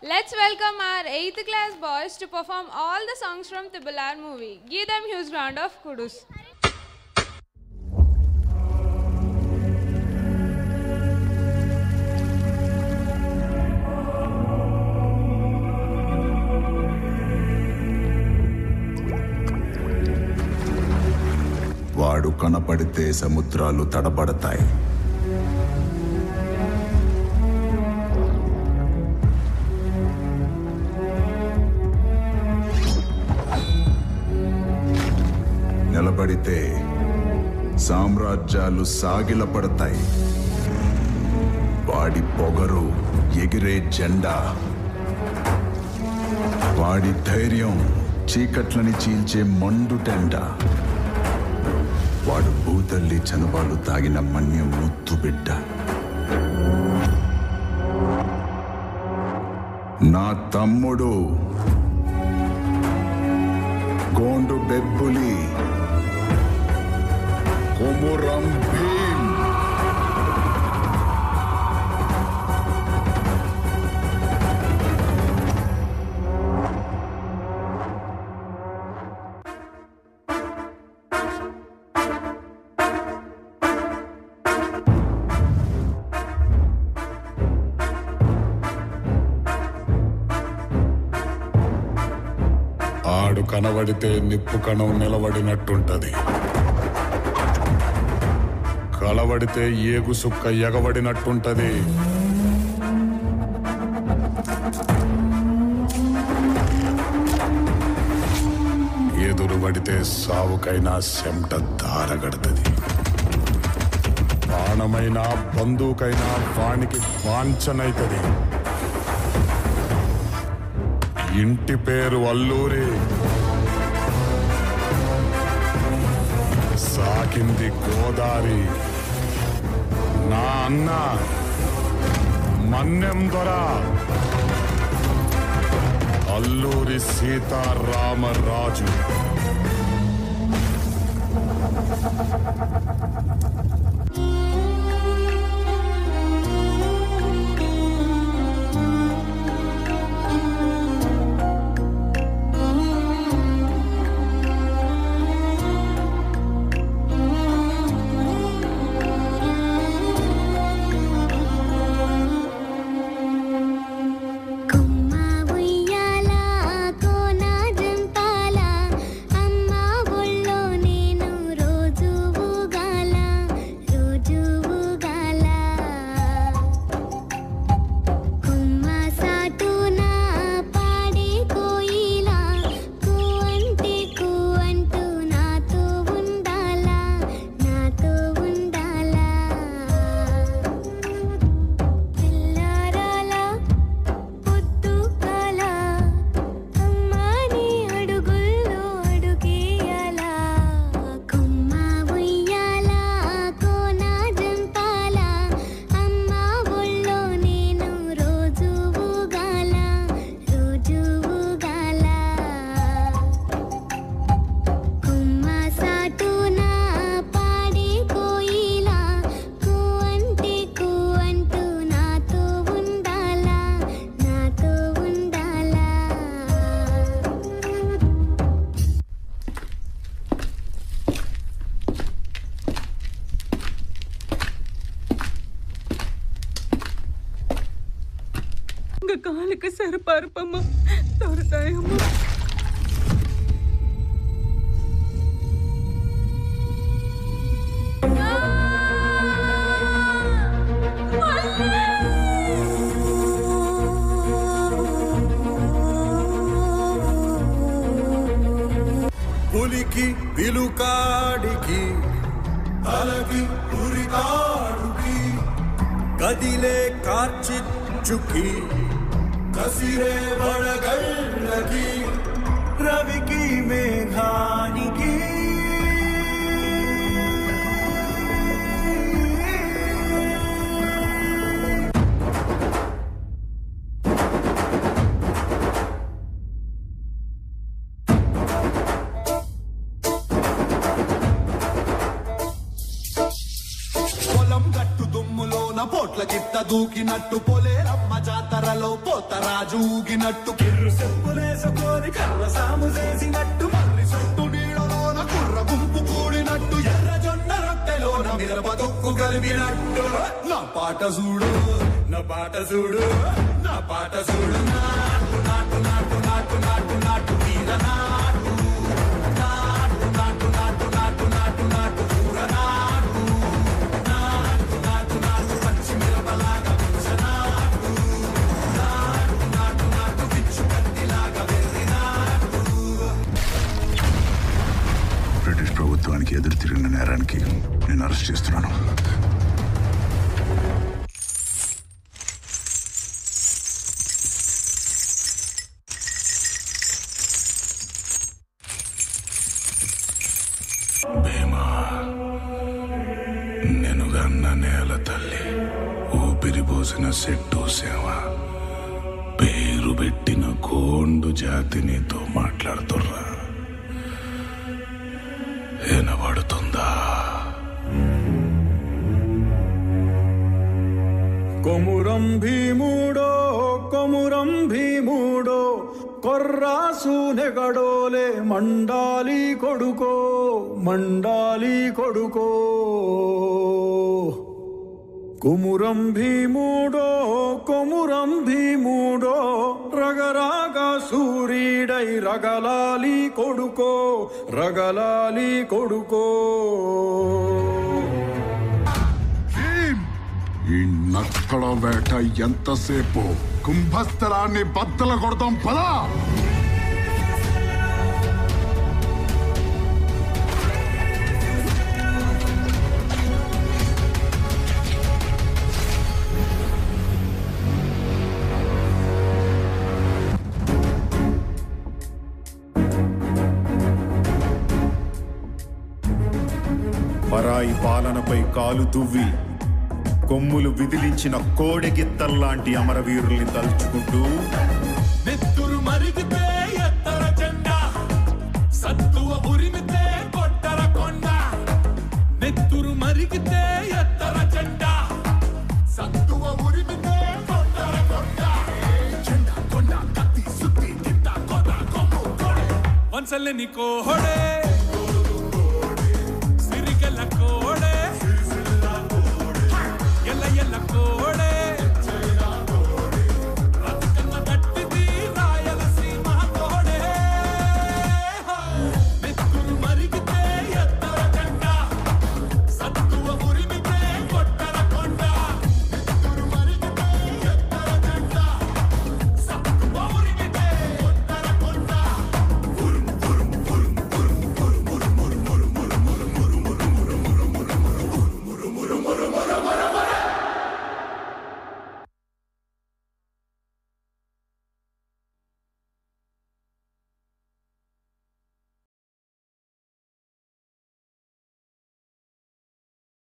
Let's welcome our 8th class boys to perform all the songs from Tibular movie. Give them huge round of kudos. వాడు కనపడితే సముద్రాలు తడబడతాయి. నిలబడితే సామ్రాజ్యాలు సాగిలపడతాయి. వాడి పొగరు ఎగిరే జెండా, వాడి ధైర్యం చీకట్లని చీల్చే మండుటెండ. వాడు భూతల్లి చనుబాలు తాగిన మన్యం ముత్తు బిడ్డ. నా తమ్ముడు గోండు బెబ్బులి కొమురం భీమ్. ఆడు కనబడితే నిప్పు కణం నిలబడినట్టుంటది, కలబడితే ఏగు సుక్క ఎగబడినట్టుంటది. ఎదురుబడితే సావుకైనా చెమట దారగడుతుంది. బాణమైనా బందూకైనా వానికి వాంఛనైతది. ఇంటి పేరు అల్లూరి, సాకింది గోదారి. నా అన్న మన్నెం దొర అల్లూరి సీతారామరాజు. కాలికి సరిపారపమ్మ దొరకాయమ్మ. పులికి పిలుకాడికి అలకి ఉరితాడుకి కదిలే కార్చిచ్చుకి కసిరే వడగళ్ళకి రవికి మేఘానికి పొలం గట్టు దుమ్ములోన ఊరులోన పోట్ల గిత్త దూకినట్టు పొలేరమ్మ జాతరలో పోతరాజు ఊగినట్టు కిర్రు చెప్పులేసుకొని కర్ర సాము చేసినట్టు మర్రి చుట్టూ నీళ్ళలోన కుర్ర గుంపు కూడినట్టు ఎర్ర జొన్న రొట్టెలోన మిరప తొక్కు కలిపినట్టు నా పాట చూడు నా పాట చూడు నా పాట చూడు నాటు నాటు నాటు నాటు నాటు నాటు తీర నాటు నాటు నాటు నాటు నాటు నాటు నాటు కూర నాటు నాటు నాటు నాటు పచ్చి మిరపలాగా పుచ్చ నాటు నాటు నాటు నాటు పిచ్చు కత్తిలాగా వెర్రి నాటు. బ్రిటిష్ ప్రభుత్వానికి ఎదురు తిరిగిన నేరానికి నేను అరెస్ట్ చేస్తున్నాను. భీమా, నెనుగన్న నేల తల్లి, ఊపిరిపోసిన సెట్టు సేవ, పేరు పెట్టిన కోండు జాతి నీతో మాట్లాడుతుర్రా. వినబడుతుందా? కొమురం భీముడో కొమురం భీముడో కొర్రాసు నెగడోలే మండాలి కొడుకో మండాలి కొడుకో. కొమురం భీముడో కొమురం భీముడో రగరాగా సూర్యుడై రగలాలి కొడుకో రగలాలి కొడుకో. ఈ నక్కల వేట ఎంతసేపు? కుంభస్థలాన్ని బద్దల కొడతాం పదా. పరాయి పాలనపై కాలు దువ్వి కొమ్ములు విదిలించిన కోడెగిత్తల్లాంటి అమరవీరుల్ని తలుచుకుంటూ నెత్తురు మరిగితే ఎత్తర జెండా, సత్తువ ఉరిమితే కొట్టర కొండ. నెత్తురు మరిగితే ఎత్తర జెండా, సత్తువ ఉరిమితే కొట్టర కొండ. జెండా కొండ కత్తి సుత్తి గిత్త కొడ కొమ్ము కొడే వంచల్ని కోహడే